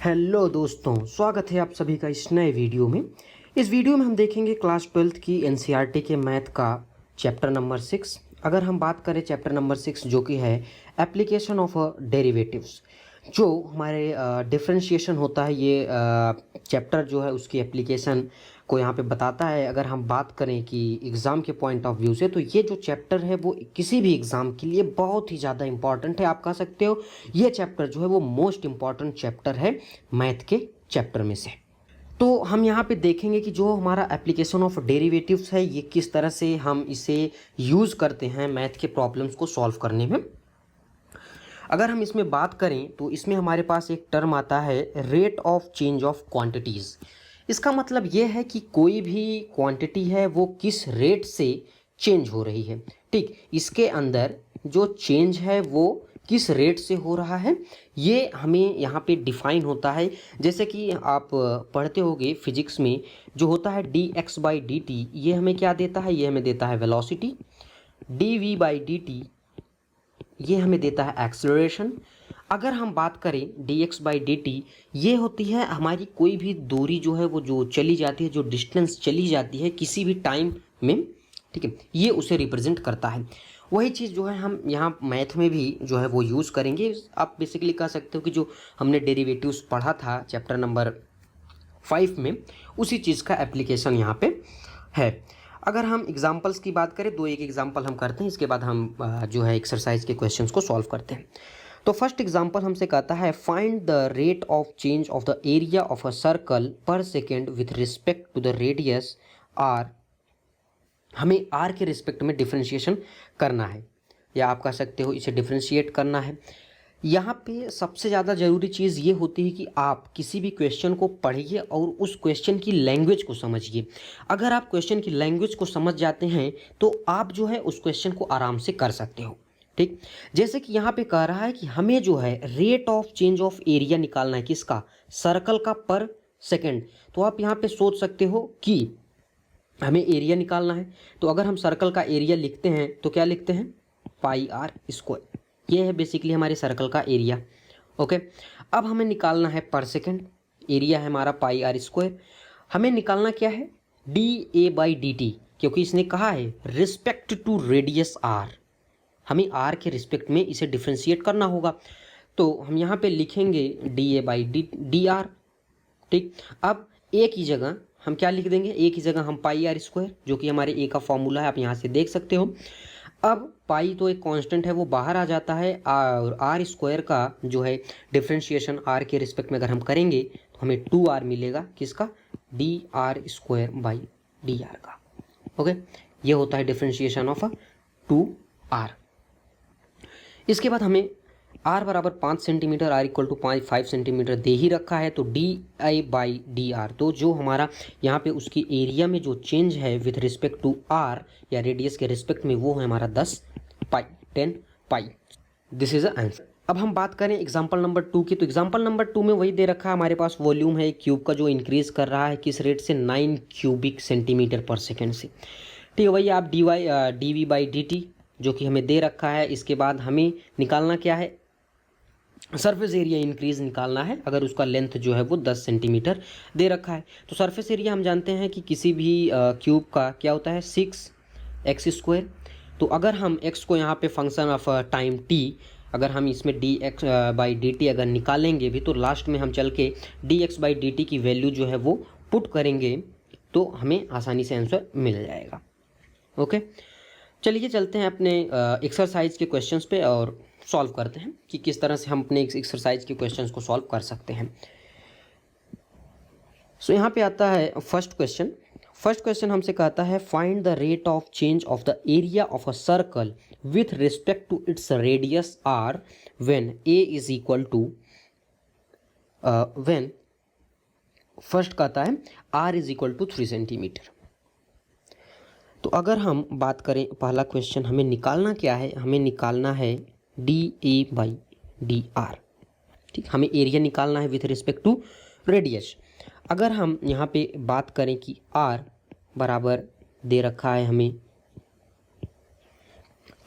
Hello दोस्तों, स्वागत है आप सभी का इस नए वीडियो में। इस वीडियो में हम देखेंगे क्लास 12th की एनसीईआरटी के मैथ का चैप्टर नंबर 6। अगर हम बात करें चैप्टर नंबर 6 जो कि है एप्लीकेशन ऑफ डेरिवेटिव्स, जो हमारे डिफरेंशिएशन होता है, ये चैप्टर जो है उसकी एप्लीकेशन को यहाँ पे बताता है। अगर हम बात करें कि एग्ज़ाम के पॉइंट ऑफ व्यू से, तो ये जो चैप्टर है वो किसी भी एग्ज़ाम के लिए बहुत ही ज़्यादा इंपॉर्टेंट है। आप कह सकते हो ये चैप्टर जो है वो मोस्ट इम्पॉर्टेंट चैप्टर है मैथ के चैप्टर में से। तो हम यहाँ पे देखेंगे कि जो हमारा एप्लीकेशन ऑफ डेरिवेटिव्स है, ये किस तरह से हम इसे यूज़ करते हैं मैथ के प्रॉब्लम्स को सॉल्व करने में। अगर हम इसमें बात करें तो इसमें हमारे पास एक टर्म आता है rate of change of quantities. इसका मतलब ये है कि कोई भी क्वांटिटी है वो किस रेट से चेंज हो रही है। ठीक, इसके अंदर जो चेंज है वो किस रेट से हो रहा है, ये हमें यहाँ पे डिफाइन होता है। जैसे कि आप पढ़ते होगे फिजिक्स में, जो होता है dx/dt, ये हमें क्या देता है, ये हमें देता है वेलोसिटी। dv/dt ये हमें देता है एक्सेलरेशन। अगर हम बात करें dx/dt, ये होती है हमारी कोई भी दूरी जो है वो जो चली जाती है, जो डिस्टेंस चली जाती है किसी भी टाइम में, ठीक है, ये उसे रिप्रेजेंट करता है। वही चीज़ जो है हम यहाँ मैथ में भी जो है वो यूज़ करेंगे। आप बेसिकली कह सकते हो कि जो हमने डेरिवेटिव्स पढ़ा था चैप्टर नंबर 5 में, उसी चीज़ का एप्लीकेशन यहाँ पे है। अगर हम एग्जांपल्स की बात करें, एक एग्जांपल हम करते हैं, इसके बाद हम जो है एक्सरसाइज के क्वेश्चंस को सॉल्व करते हैं। तो फर्स्ट एग्जांपल हमसे कहता है find the rate of change of the area of a circle per second with respect to the radius r. हमें आर के रिस्पेक्ट में डिफ्रेंशिएशन करना है, या आप कह सकते हो इसे डिफ्रेंशिएट करना है। यहाँ पे सबसे ज़्यादा ज़रूरी चीज़ ये होती है कि आप किसी भी क्वेश्चन को पढ़िए और उस क्वेश्चन की लैंग्वेज को समझिए। अगर आप क्वेश्चन की लैंग्वेज को समझ जाते हैं तो आप जो है उस क्वेश्चन को आराम से कर सकते हो। ठीक, जैसे कि यहाँ पे कह रहा है कि हमें जो है rate of change of area निकालना है, किसका, सर्कल का, पर सेकेंड। तो आप यहाँ पे सोच सकते हो कि हमें एरिया निकालना है, तो अगर हम सर्कल का एरिया लिखते हैं तो क्या लिखते हैं, पाई आर स्क्वायर। ये है बेसिकली हमारे सर्कल का एरिया। ओके, अब हमें निकालना है पर सेकेंड। एरिया है हमारा पाई आर स्क्वायर। हमें निकालना क्या है, dA/dt, क्योंकि इसने कहा है रिस्पेक्ट टू रेडियस आर। हमें आर के रिस्पेक्ट में इसे डिफ्रेंशिएट करना होगा, तो हम यहाँ पे लिखेंगे dA/dr। ठीक, अब ए की जगह हम क्या लिख देंगे, ए की जगह हम पाई आर स्क्वायर, जो कि हमारे ए का फॉर्मूला है, आप यहाँ से देख सकते हो। अब पाई तो एक कांस्टेंट है, वो बाहर आ जाता है, और आर स्क्वायर का जो है डिफरेंशिएशन आर के रिस्पेक्ट में अगर हम करेंगे तो हमें 2r मिलेगा, किसका, dr² का। ओके, ये होता है डिफरेंशिएशन ऑफ 2r। इसके बाद हमें r बराबर 5 centimetre, r equal to 5 centimetre दे ही रखा है, तो dI/dr, तो जो हमारा यहाँ पे उसकी एरिया में जो चेंज है विथ रिस्पेक्ट टू r या रेडियस के रिस्पेक्ट में, वो है हमारा 10 pi. This is the answer. अब हम बात करें एग्जाम्पल नंबर 2 की, तो एग्जाम्पल नंबर 2 में वही दे रखा है हमारे पास, वॉल्यूम है क्यूब का जो इंक्रीज कर रहा है किस रेट से, 9 क्यूबिक सेंटीमीटर पर सेकेंड से। ठीक है, वही आप dV/dt जो कि हमें दे रखा है। इसके बाद हमें निकालना क्या है, सरफेस एरिया इंक्रीज निकालना है, अगर उसका लेंथ जो है वो 10 सेंटीमीटर दे रखा है। तो सरफेस एरिया हम जानते हैं कि किसी भी क्यूब का क्या होता है, 6x²। तो अगर हम x को यहाँ पे फंक्शन ऑफ टाइम t, अगर हम इसमें dx/dt अगर निकालेंगे भी, तो लास्ट में हम चल के dx/dt की वैल्यू जो है वो पुट करेंगे, तो हमें आसानी से आंसर मिल जाएगा। ओके, चलिए चलते हैं अपने एक्सरसाइज के क्वेश्चंस पे और सॉल्व करते हैं कि किस तरह से हम अपने एक्सरसाइज के क्वेश्चंस को सॉल्व कर सकते हैं। सो यहाँ पे आता है फर्स्ट क्वेश्चन हमसे कहता है find the rate of change of the area of a circle with respect to its radius r when A is equal to, when first कहता है r is equal to 3 centimetre. तो अगर हम बात करें पहला क्वेश्चन, हमें निकालना क्या है, हमें निकालना है dA/dr। ठीक, हमें एरिया निकालना है विथ रिस्पेक्ट टू रेडियस। अगर हम यहाँ पे बात करें कि r बराबर दे रखा है हमें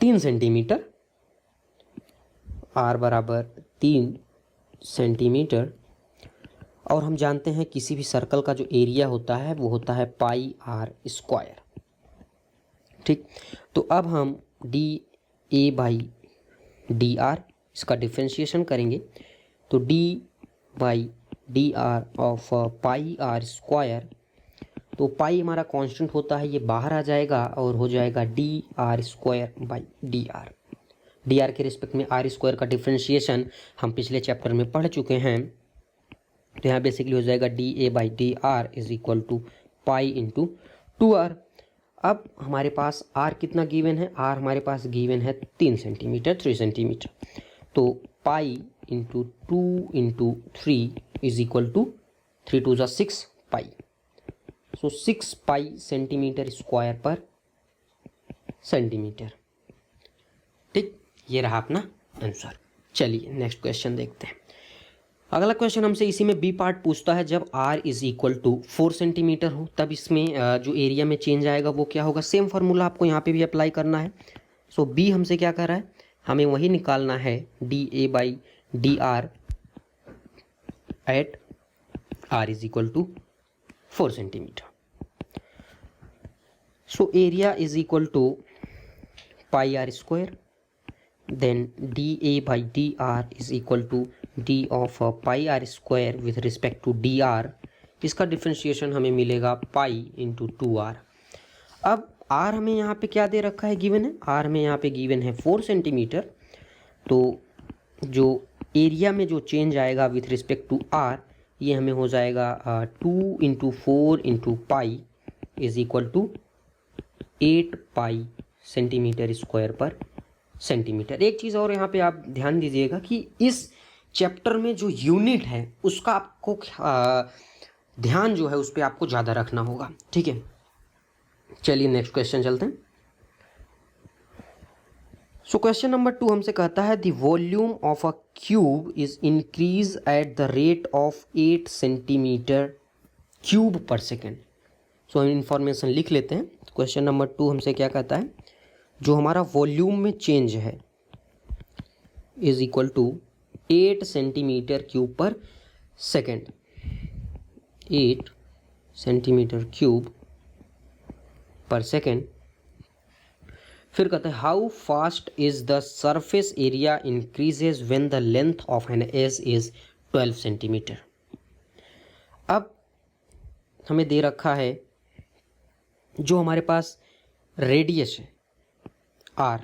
3 सेंटीमीटर, r बराबर 3 सेंटीमीटर, और हम जानते हैं किसी भी सर्कल का जो एरिया होता है वो होता है पाई आर स्क्वायर। ठीक, तो अब हम D A by D R इसका डिफ्रेंशिएशन करेंगे, तो D by D R of pi are square, तो पाई हमारा कांस्टेंट होता है, ये बाहर आ जाएगा और हो जाएगा D R square by D R. D R के रिस्पेक्ट में आर स्क्वायर का डिफ्रेंशिएशन हम पिछले चैप्टर में पढ़ चुके हैं, तो यहाँ बेसिकली हो जाएगा D A by D R is equal to pi into 2r। अब हमारे पास r कितना गिवन है, r हमारे पास गिवन है 3 सेंटीमीटर 3 सेंटीमीटर, तो pi into 2 into 3 is equal to 3 2 ज़ा 6 pi, so 6 pi centimetre square पर सेंटीमीटर। ठीक, ये रहा अपना आंसर। चलिए नेक्स्ट क्वेश्चन देखते हैं। अगला क्वेश्चन हमसे इसी में बी पार्ट पूछता है, जब r is equal to 4 centimetre हो तब इसमें जो एरिया में चेंज आएगा वो क्या होगा। सेम फार्मूला आपको यहाँ पे भी अप्लाई करना है। सो बी हमसे क्या कर रहा है, हमें वही निकालना है d A by D r at r is equal to 4 centimetre. So area is equal to pi are square, then d A by D R is equal to d of pi are square with respect to d are, इसका differentiation हमें मिलेगा पाई into 2r। अब r हमें यहाँ पे क्या दे रखा है, गिवन है, r हमें यहाँ पे गिवन है 4 सेंटीमीटर, तो जो एरिया में जो चेंज आएगा विथ रिस्पेक्ट टू r ये हमें हो जाएगा 2 into 4 into pi is equal to 8 pi centimetre square पर सेंटीमीटर। एक चीज़ और यहाँ पे आप ध्यान दीजिएगा कि इस चैप्टर में जो यूनिट है उसका आपको ध्यान जो है उस पर आपको ज़्यादा रखना होगा। ठीक है, चलिए नेक्स्ट क्वेश्चन चलते हैं। सो क्वेश्चन नंबर 2 हमसे कहता है the volume of a cube is increase at the rate of 8 centimetre cube पर सेकेंड। सो हम इंफॉर्मेशन लिख लेते हैं। क्वेश्चन नंबर 2 हमसे क्या कहता है, जो हमारा वॉल्यूम में चेंज है is equal to 8 centimetre cube पर सेकेंड, 8 सेंटीमीटर क्यूब पर सेकेंड। फिर कहते हैं how fast is the surface area increases when the length of an edge is 12 centimetre. अब हमें दे रखा है जो हमारे पास रेडियस है r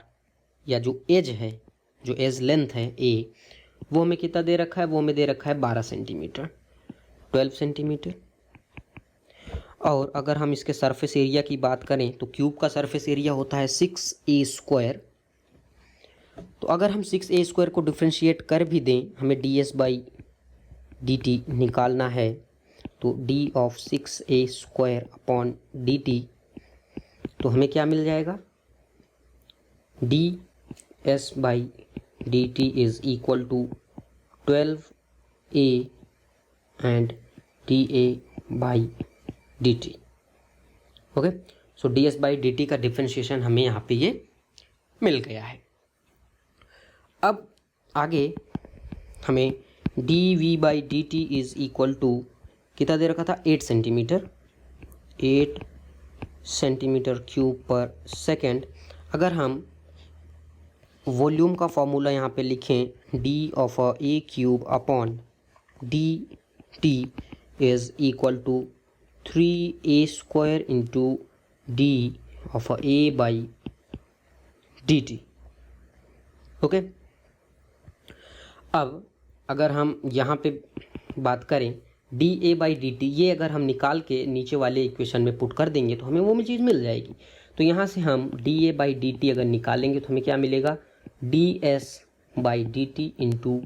या जो एज है, जो एज लेंथ है a, वो हमें कितना दे रखा है, वो हमें दे रखा है 12 सेंटीमीटर 12 सेंटीमीटर। और अगर हम इसके सरफेस एरिया की बात करें तो क्यूब का सरफेस एरिया होता है 6a स्क्वायर। तो अगर हम 6a स्क्वायर को डिफ्रेंशिएट कर भी दें, हमें ds बाई dt निकालना है, तो d of 6a square upon dt, तो हमें क्या मिल जाएगा, ds by dt is equal to 12a and da by dt। Okay, so ds by dt का डिफ्रेंशिएशन हमें यहाँ पे ये मिल गया है। अब आगे हमें dv by dt is equal to कितना दे रखा था, 8 सेंटीमीटर 8 सेंटीमीटर क्यूब पर सेकेंड। अगर हम वॉल्यूम का फॉर्मूला यहाँ पे लिखें, d of a cube upon dt is equal to 3a square into d of a by dt। Okay, अब अगर हम यहाँ पे बात करें da बाई dt, ये अगर हम निकाल के नीचे वाले इक्वेशन में पुट कर देंगे तो हमें वो चीज़ मिल जाएगी। तो यहाँ से हम da बाई dt अगर निकालेंगे तो हमें क्या मिलेगा, ds by dt into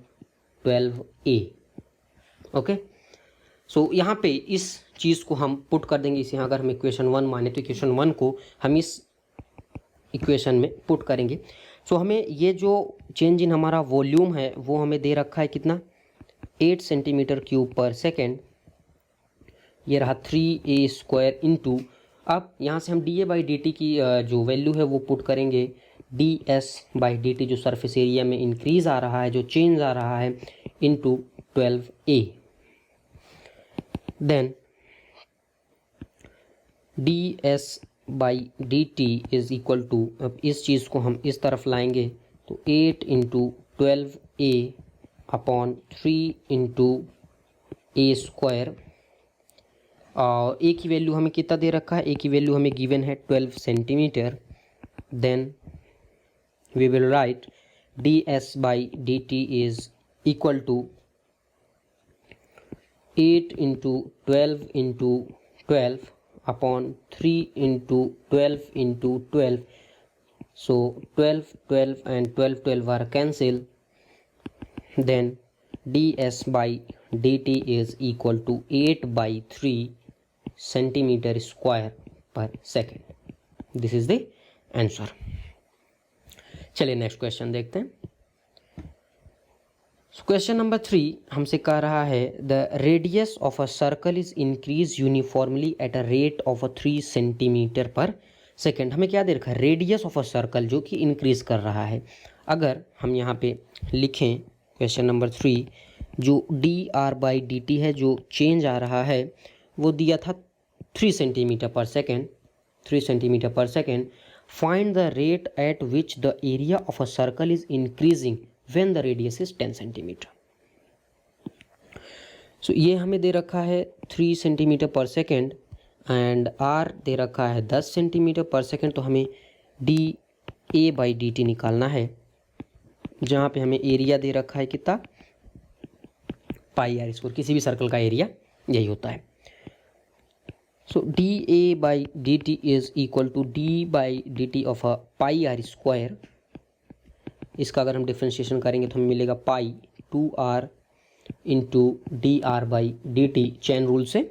12a। Okay, so यहाँ पे इस चीज़ को हम पुट कर देंगे, इसे अगर हम इक्वेशन 1 माने तो इक्वेशन 1 को हम इस इक्वेशन में पुट करेंगे। सो हमें ये जो चेंज इन हमारा वॉल्यूम है वो हमें दे रखा है कितना, 8 सेंटीमीटर क्यूब पर सेकेंड, ये रहा 3a स्क्वायर इंटू, अब यहाँ से हम D A by d t की जो वैल्यू है वो पुट करेंगे, d s by d t जो सरफेस एरिया में इंक्रीज़ आ रहा है, जो चेंज आ रहा है, into 12a। Then ds/dt is equal to, अब इस चीज़ को हम इस तरफ लाएंगे तो 8 × 12a अपॉन 3 × a स्क्वायर, और ए की वैल्यू हमें कितना दे रखा है, ए की वैल्यू हमें गिवन है 12 centimetre. Then we will write ds/dt is equal to 8 × 12 × 12 upon 3 × 12 × 12, so 12 12 and 12 12 are cancel, then ds/dt is equal to 8/3 centimeter square per second. This is the answer. चलिए नेक्स्ट क्वेश्चन देखते हैं। Question number 3 हमसे कह रहा है the radius of a circle is increase uniformly eight a rate of 3 centimetre पर second. हमें क्या दे रखा है, रेडियस ऑफ अ सर्कल जो कि इंक्रीज कर रहा है। अगर हम यहाँ पे लिखें क्वेश्चन नंबर 3, जो dr/dt है, जो चेंज आ रहा है वो दिया था 3 सेंटीमीटर पर सेकेंड, 3 सेंटीमीटर पर second. Find the rate at which the area of a circle is increasing when the radius is 10 centimetre. So ये हमें दे रखा है 3 सेंटीमीटर पर सेकेंड एंड r दे रखा है 10 सेंटीमीटर पर सेकेंड। तो हमें dA/dt निकालना है, जहाँ पे हमें एरिया दे रखा है कितना, πr²। किसी भी सर्कल का एरिया यही होता है। So dA/dt is equal to d/dt of a πr²। इसका अगर हम डिफ्रेंशिएशन करेंगे तो हमें मिलेगा पाई 2r into dr/dt chain rule से।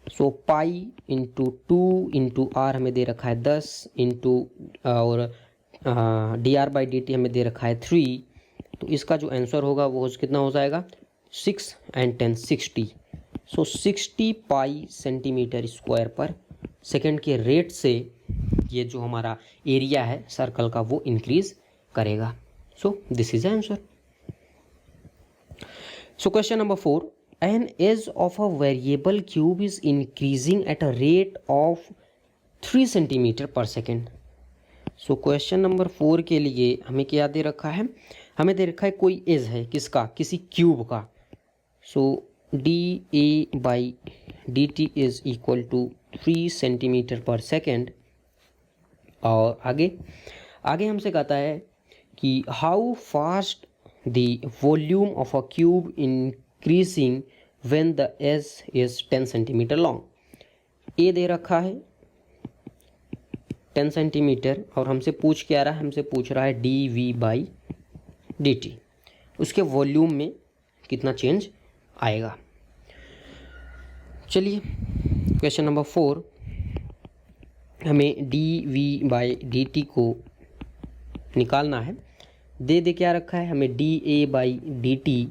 सो पाई इंटू 2 इंटू r हमें दे रखा है 10 इंटू और dr/dt हमें दे रखा है 3। तो इसका जो आंसर होगा वो कितना हो जाएगा, 6 and 10 60। So 60 pi centimetre square पर सेकेंड के रेट से ये जो हमारा एरिया है सर्कल का वो इंक्रीज करेगा। So this is answer. So question number 4, an edge of a variable cube is increasing at a rate of 3 centimetre पर सेकेंड। सो क्वेश्चन नंबर 4 के लिए हमें क्या दे रखा है, हमें दे रखा है कोई एज है किसका, किसी क्यूब का। So dA/dt is equal to 3 centimetre पर सेकेंड। और आगे हमसे कहता है कि how fast the volume of a cube increasing when the edge is 10 centimetre long. A दे रखा है 10 सेंटीमीटर और हमसे पूछ क्या रहा है, हमसे पूछ रहा है dV/dt, उसके वॉल्यूम में कितना चेंज आएगा। चलिए क्वेश्चन नंबर 4, हमें dV/dt को निकालना है। दे क्या रखा है, हमें dA/dt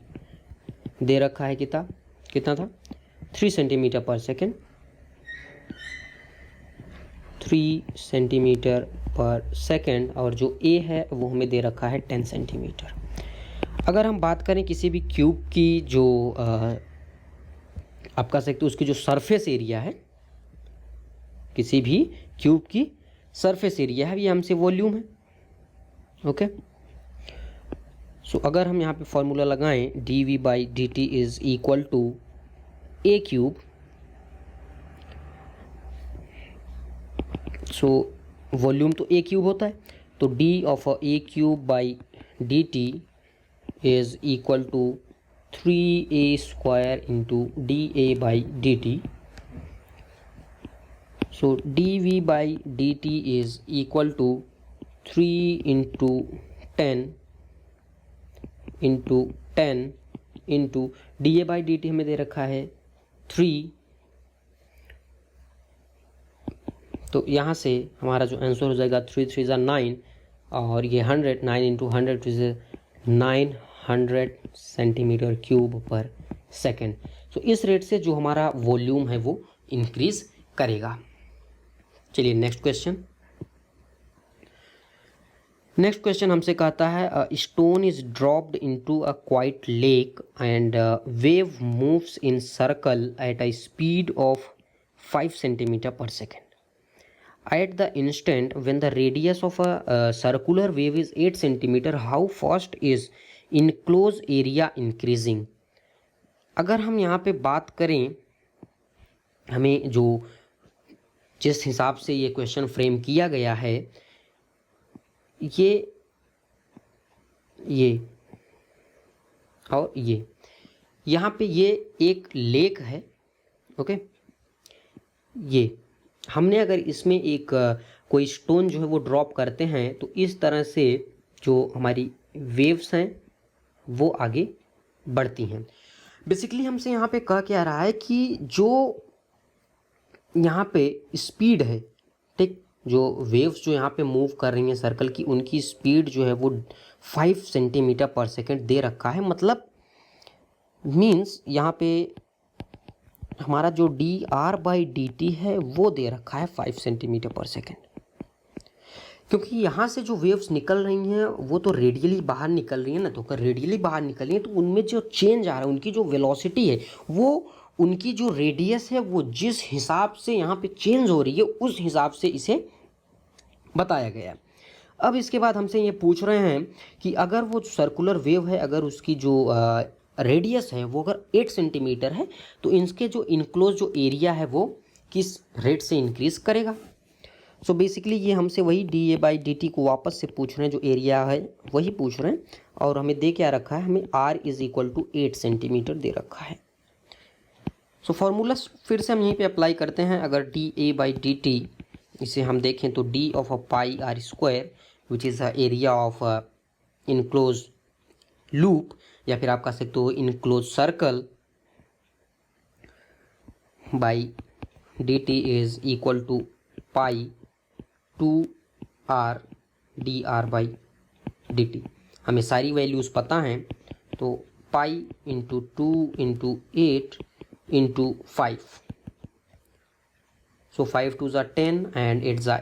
दे रखा है कितना था 3 सेंटीमीटर पर सेकेंड, 3 सेंटीमीटर पर सेकेंड, और जो A है वो हमें दे रखा है 10 सेंटीमीटर। अगर हम बात करें किसी भी क्यूब की जो आप कह सकते हो उसकी जो सरफेस एरिया है, किसी भी क्यूब की सरफेस एरिया है, ये हमसे वॉल्यूम है। ओके, सो अगर हम यहाँ पे फॉर्मूला लगाएं dV/dt is equal to a cube. So volume तो a क्यूब होता है, तो d of a cube by dt is equal to 3a² into dA/dt। So dV/dt is equal to 3 into 10 into 10 into dA/dt हमें दे रखा है 3। तो यहाँ से हमारा जो आंसर हो जाएगा 3 3 = 9 और ये 100, 9 into 100 इज 900 सेंटीमीटर क्यूब पर सेकेंड। सो इस रेट से जो हमारा वॉल्यूम है वो इंक्रीज करेगा। चलिए नेक्स्ट क्वेश्चन। नेक्स्ट क्वेश्चन हमसे कहता है stone is dropped into a quite lake and wave moves in circle at a speed of 5 centimetre पर second. At the instant when the radius of a circular wave is 8 centimeter, how fast is enclosed area increasing? अगर हम यहाँ पे बात करें, हमें जो जिस हिसाब से ये क्वेश्चन फ्रेम किया गया है, ये और ये यहाँ पे ये एक लेक है. ओके, ये हमने अगर इसमें एक कोई स्टोन जो है वो ड्रॉप करते हैं तो इस तरह से जो हमारी वेव्स हैं वो आगे बढ़ती हैं. बेसिकली हमसे यहाँ पे कह क्या रहा है कि जो यहाँ पे स्पीड है, ठीक, जो वेव्स जो यहाँ पे मूव कर रही हैं सर्कल की, उनकी स्पीड जो है वो 5 सेंटीमीटर पर सेकेंड दे रखा है. मतलब मीन्स यहाँ पे हमारा जो dr/dt है वो दे रखा है 5 सेंटीमीटर पर सेकेंड. क्योंकि यहाँ से जो वेव्स निकल रही हैं वो तो रेडियली बाहर निकल रही हैं ना, तो अगर रेडियली बाहर निकल रही हैं तो उनमें जो चेंज आ रहा है, उनकी जो वेलोसिटी है, वो उनकी जो रेडियस है वो जिस हिसाब से यहाँ पे चेंज हो रही है उस हिसाब से इसे बताया गया. अब इसके बाद हमसे ये पूछ रहे हैं कि अगर वो सर्कुलर वेव है, अगर उसकी जो रेडियस है वो अगर 8 सेंटीमीटर है तो इनके जो इनक्लोज जो एरिया है वो किस रेट से इंक्रीज करेगा. सो बेसिकली ये हमसे वही dA/dt को वापस से पूछ रहे हैं, जो एरिया है वही पूछ रहे हैं. और हमें दे क्या रखा है, हमें r = 8 सेंटीमीटर दे रखा है. सो फार्मूला फिर से हम यहीं पे अप्लाई करते हैं. अगर dA/dt इसे हम देखें तो d of a pi r² which is the area of enclose loop, या फिर आप कह सकते हो enclose circle, by dt is equal to pi 2r dr/dt. हमें सारी वैल्यूज़ पता हैं, तो pi into 2 into 8 into 5. So 5 2 ज़ा 10 एंड 8 ज़ा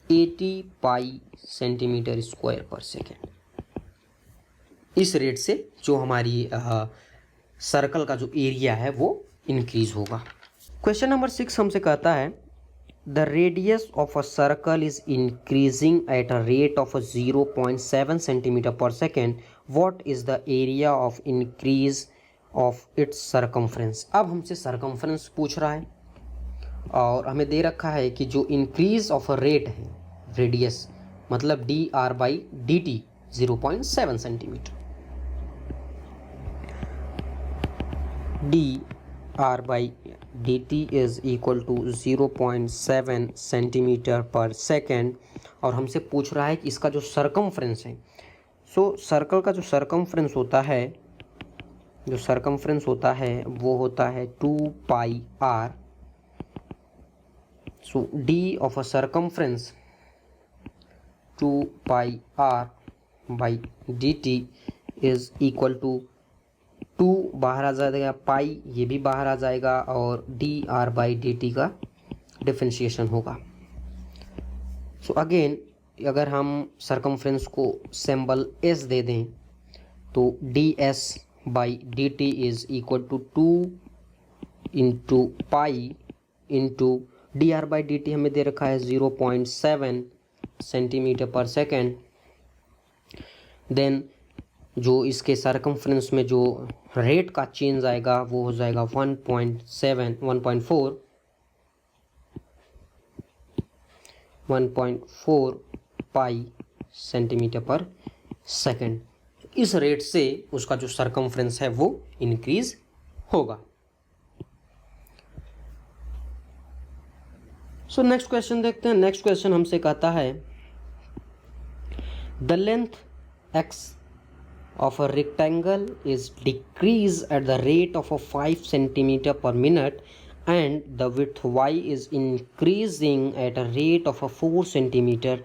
80 पाई सेंटीमीटर स्क्वायर पर सेकेंड. इस रेट से जो हमारी सर्कल का जो एरिया है वो इंक्रीज होगा. क्वेश्चन नंबर 6 हमसे कहता है the radius of a circle is increasing at a rate of 0.7 centimetre पर second. What is the area of increase of its circumference. अब हमसे सरकमफ्रेंस पूछ रहा है और हमें दे रखा है कि जो इंक्रीज ऑफ अ रेट है, रेडियस मतलब dr/dt 0.7 centimetre. dr/dt is equal to 0.7 centimetre पर सेकेंड. और हमसे पूछ रहा है कि इसका जो सरकमफ्रेंस है, सो सर्कल का जो सरकमफ्रेंस होता है वो होता है 2πr. So d of a circumference 2πr/dt is equal to 2 बाहर आ जाएगा, पाई ये भी बाहर आ जाएगा, और dr/dt का डिफरेंशिएशन होगा. सो अगेन अगर हम सरकमफ्रेंस को सिंबल s दे दें तो ds/dt is equal to 2 into pi into dr/dt हमें दे रखा है 0.7 सेंटीमीटर पर सेकेंड. देन जो इसके सरकमफ्रेंस में जो रेट का चेंज आएगा वो हो जाएगा 1.4 पाई सेंटीमीटर पर सेकेंड. इस रेट से उसका जो सरकमफ्रेंस है वो इंक्रीज होगा. सो नेक्स्ट क्वेश्चन देखते हैं. नेक्स्ट क्वेश्चन हमसे कहता है the length x of a rectangle is decreased at the rate of a 5 centimeter per minute and the width y is increasing at a rate of a 4 centimeter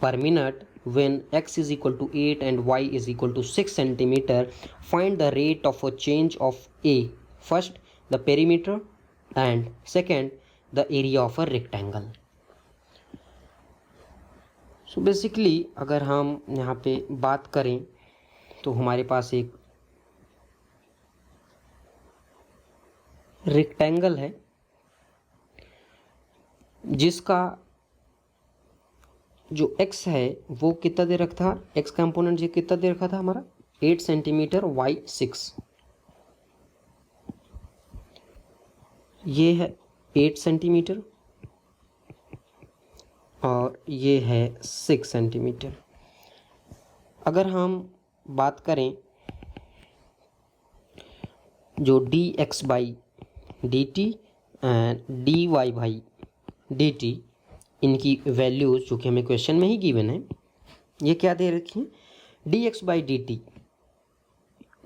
per minute when x is equal to 8 and y is equal to 6 centimeter. Find the rate of a change of a. First the perimeter and second the area of a rectangle. So basically अगर हम यहाँ पे बात करें तो हमारे पास एक rectangle है जिसका जो x है वो कितना दे रखा था, x कंपोनेंट जी कितना दे रखा था हमारा 8 सेंटीमीटर, y 6, ये है 8 सेंटीमीटर और ये है 6 सेंटीमीटर। अगर हम बात करें जो dx by dt and dy by dt, इनकी वैल्यूज़ जो कि हमें क्वेश्चन में ही गिवन है, ये क्या दे रखी है, dx बाई dt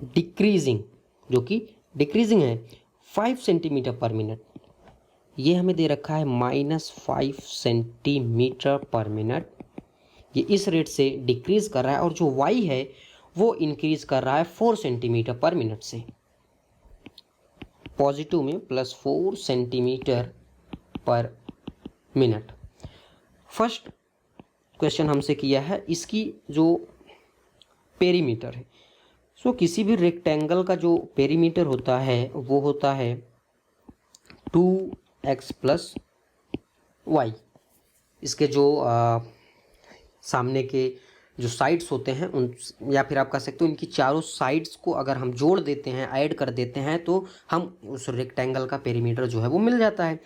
डिक्रीजिंग, जो कि डिक्रीजिंग है 5 सेंटीमीटर पर मिनट, ये हमें दे रखा है -5 सेंटीमीटर पर मिनट। ये इस रेट से डिक्रीज कर रहा है और जो y है वो इंक्रीज कर रहा है 4 सेंटीमीटर पर मिनट से, पॉजिटिव में +4 सेंटीमीटर पर मिनट। फर्स्ट क्वेश्चन हमसे किया है इसकी जो पेरीमीटर है। सो किसी भी रेक्टेंगल का जो पेरीमीटर होता है वो होता है 2x + y। इसके जो सामने के जो साइड्स होते हैं उन, या फिर आप कह सकते हो इनकी चारों साइड्स को अगर हम जोड़ देते हैं, ऐड कर देते हैं, तो हम उस रेक्टेंगल का पेरीमीटर जो है वो मिल जाता है।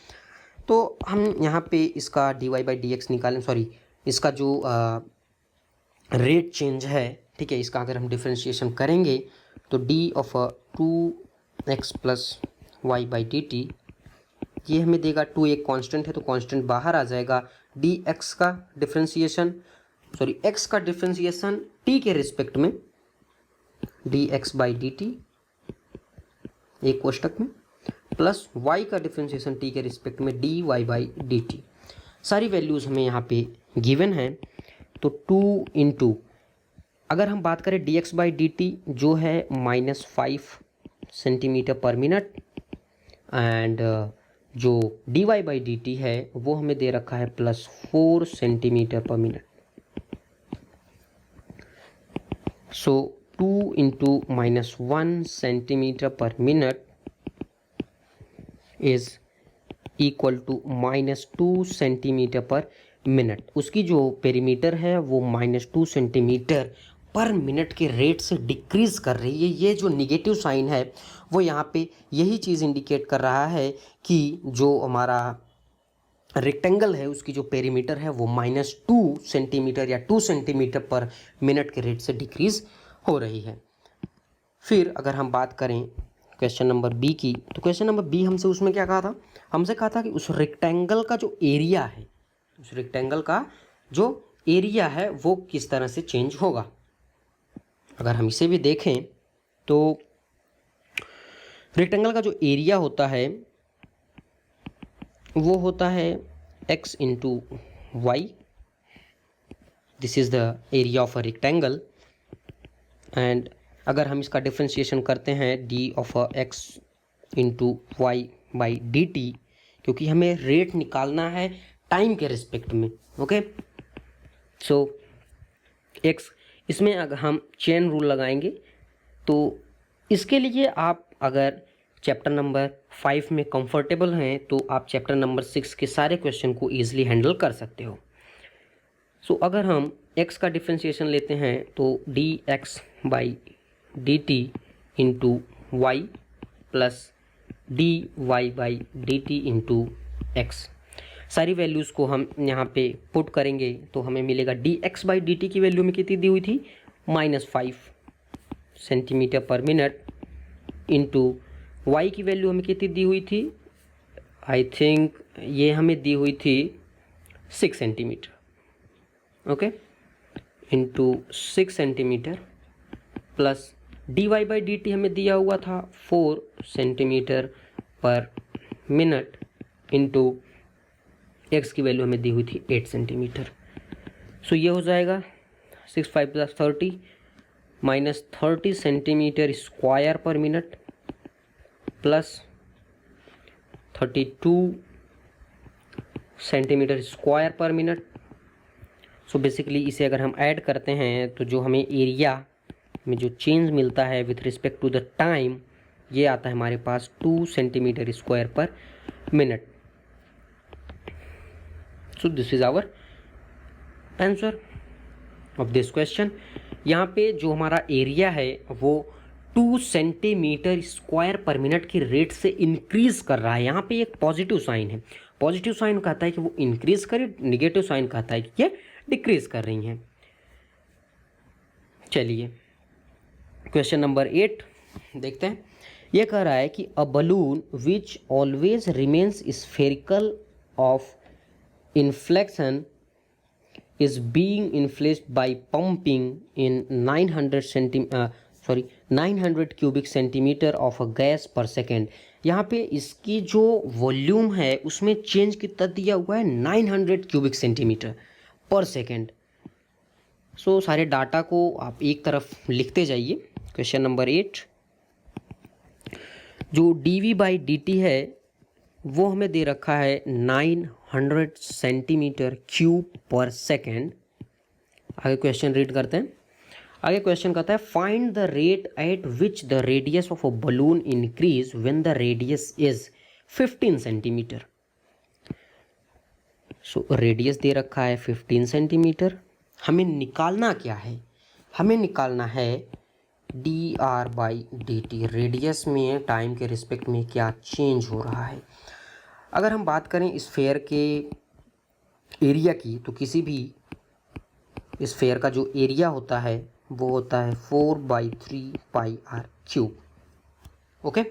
तो हम यहाँ पे इसका dy/dx निकालें, सॉरी इसका जो रेट चेंज है, ठीक है, इसका अगर हम डिफ्रेंशिएशन करेंगे तो d ऑफ 2x + y/dt, ये हमें देगा 2, एक कांस्टेंट है तो कांस्टेंट बाहर आ जाएगा, dx का डिफ्रेंशिएशन, सॉरी x का डिफ्रेंशिएशन t के रिस्पेक्ट में dx/dt एक कोष्टक में, प्लस y का डिफ्रेंशिएशन t के रिस्पेक्ट में dy/dt। सारी वैल्यूज़ हमें यहाँ पे गिवन है। तो 2 इंटू, अगर हम बात करें dx/dt जो है -5 सेंटीमीटर पर मिनट, एंड जो dy/dt है वो हमें दे रखा है +4 सेंटीमीटर पर मिनट। सो 2 इंटू -1 सेंटीमीटर पर minute is equal to -2 centimetre पर मिनट। उसकी जो पेरीमीटर है वो -2 सेंटीमीटर पर मिनट के रेट से डिक्रीज कर रही है। ये जो निगेटिव साइन है वो यहाँ पे यही चीज़ इंडिकेट कर रहा है कि जो हमारा रेक्टेंगल है उसकी जो पेरीमीटर है वो -2 सेंटीमीटर या 2 सेंटीमीटर पर मिनट के रेट से डिक्रीज हो रही है। फिर अगर हम बात करें क्वेश्चन नंबर बी की, तो क्वेश्चन नंबर बी हमसे उसमें क्या कहा था, हमसे कहा था कि उस रेक्टेंगल का जो एरिया है, उस रेक्टेंगल का जो एरिया है वो किस तरह से चेंज होगा। अगर हम इसे भी देखें तो रेक्टेंगल का जो एरिया होता है वो होता है x into y, this is the area of a rectangle. And अगर हम इसका डिफ्रेंशिएशन करते हैं d of x into y by d t, क्योंकि हमें रेट निकालना है टाइम के रिस्पेक्ट में, ओके। सो x, इसमें अगर हम चेन रूल लगाएंगे तो इसके लिए आप अगर चैप्टर नंबर 5 में कंफर्टेबल हैं तो आप चैप्टर नंबर 6 के सारे क्वेश्चन को ईजिली हैंडल कर सकते हो। सो अगर हम x का डिफ्रेंशिएशन लेते हैं तो dx/dt into y plus dy/dt into x, सारी वैल्यूज़ को हम यहाँ पे पुट करेंगे तो हमें मिलेगा dx/dt की वैल्यू में कितनी दी हुई थी, -5 सेंटीमीटर पर मिनट, इंटू y की वैल्यू हमें कितनी दी हुई थी, आई थिंक ये हमें दी हुई थी 6 centimetre, okay, into 6 centimetre, plus dy/dt हमें दिया हुआ था 4 सेंटीमीटर पर मिनट, इंटू x की वैल्यू हमें दी हुई थी 8 सेंटीमीटर। सो ये हो जाएगा 6 5 + 30 -30 सेंटीमीटर स्क्वायर पर मिनट प्लस 32 सेंटीमीटर स्क्वायर पर मिनट। सो बेसिकली इसे अगर हम ऐड करते हैं तो जो हमें एरिया में जो चेंज मिलता है with respect to the time, ये आता है हमारे पास 2 सेंटीमीटर स्क्वायर पर minute. So this is our answer of this question. यहाँ पे जो हमारा एरिया है वो 2 सेंटीमीटर स्क्वायर पर मिनट की रेट से इंक्रीज कर रहा है। यहाँ पे एक पॉजिटिव साइन है, पॉजिटिव साइन कहता है कि वो इंक्रीज करे, निगेटिव साइन कहता है कि ये डिक्रीज कर रही हैं। चलिए क्वेश्चन नंबर 8 देखते हैं। ये कह रहा है कि a balloon which always remains spherical of inflection is being inflated by pumping in 900 cubic centimeter of a gas per second। यहाँ पे इसकी जो वॉल्यूम है उसमें चेंज कितना दिया हुआ है, 900 क्यूबिक सेंटीमीटर पर सेकेंड। सो सारे डाटा को आप एक तरफ लिखते जाइए। क्वेश्चन नंबर 8, जो dv बाई dt है वो हमें दे रखा है 900 सेंटीमीटर क्यूब पर सेकेंड। आगे क्वेश्चन रीड करते हैं। आगे क्वेश्चन कहता है find the rate at which the radius of a balloon increase when the radius is 15 centimetre. So radius दे रखा है 15 सेंटीमीटर। हमें निकालना क्या है, हमें निकालना है D r by d T, radius में टाइम के रिस्पेक्ट में क्या चेंज हो रहा है। अगर हम बात करें स्फेयर के एरिया की, तो किसी भी स्फेयर का जो एरिया होता है वो होता है 4/3 pi r cube. Okay,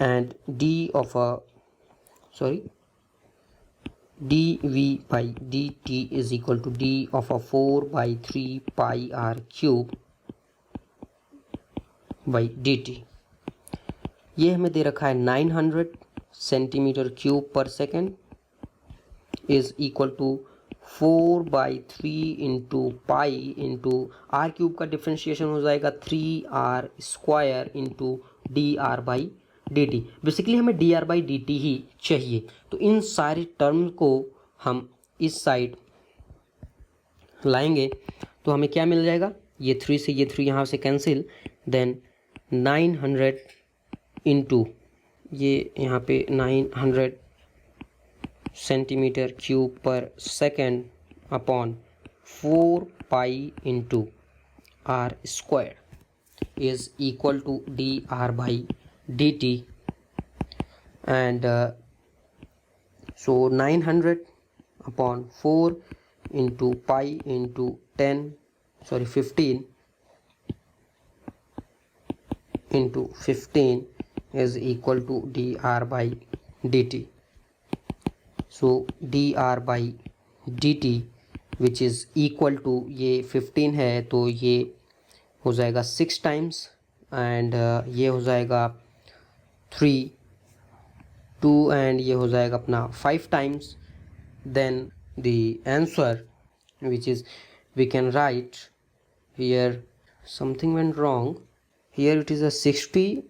and d v by d t is equal to d of 4/3 pi r cube by d t. ये हमें दे रखा है 900 सेंटीमीटर क्यूब पर second is equal to 4/3 into pi into r cube का differentiation हो जाएगा 3r square into d r by d t. Basically हमें d r by d t ही चाहिए, तो इन सारे टर्म को हम इस साइड लाएंगे तो हमें क्या मिल जाएगा, ये 3 से ये 3 यहाँ से कैंसिल, देन 900 इंटू ये यहाँ पे 900 सेंटीमीटर क्यूब पर second upon 4 pi into r square is equal to d r by d t. And so 900 upon 4 into pi into 15 into 15 is equal to dr by dt. So dr by dt which is equal to, ये 15 है तो ये हो जाएगा 6 times and ये हो जाएगा 3 2 and ये हो जाएगा अपना 5 times. Then the answer which is, we can write here, something went wrong here, it is a 60.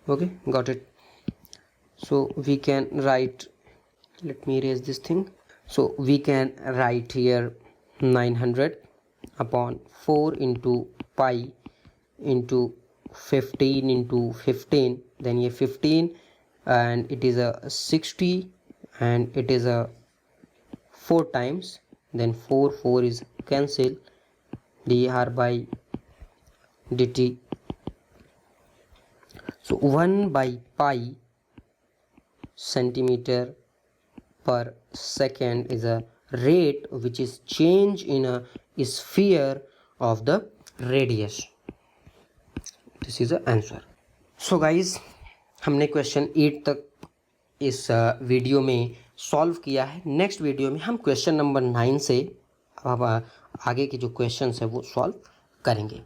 Okay, got it. So we can write, let me erase this thing. So we can write here 900 upon 4 into pi into 15 into 15, then ये 15 and it is a 60 and it is a 4 times, then 4 is cancel, dr by dt. So 1 by pi centimeter per second is a rate which is change in a sphere of the radius. This is the answer. So guys, हमने question 8 तक इस video में solve किया है। Next video में हम question number 9 से अब आगे के जो क्वेश्चंस है वो सॉल्व करेंगे।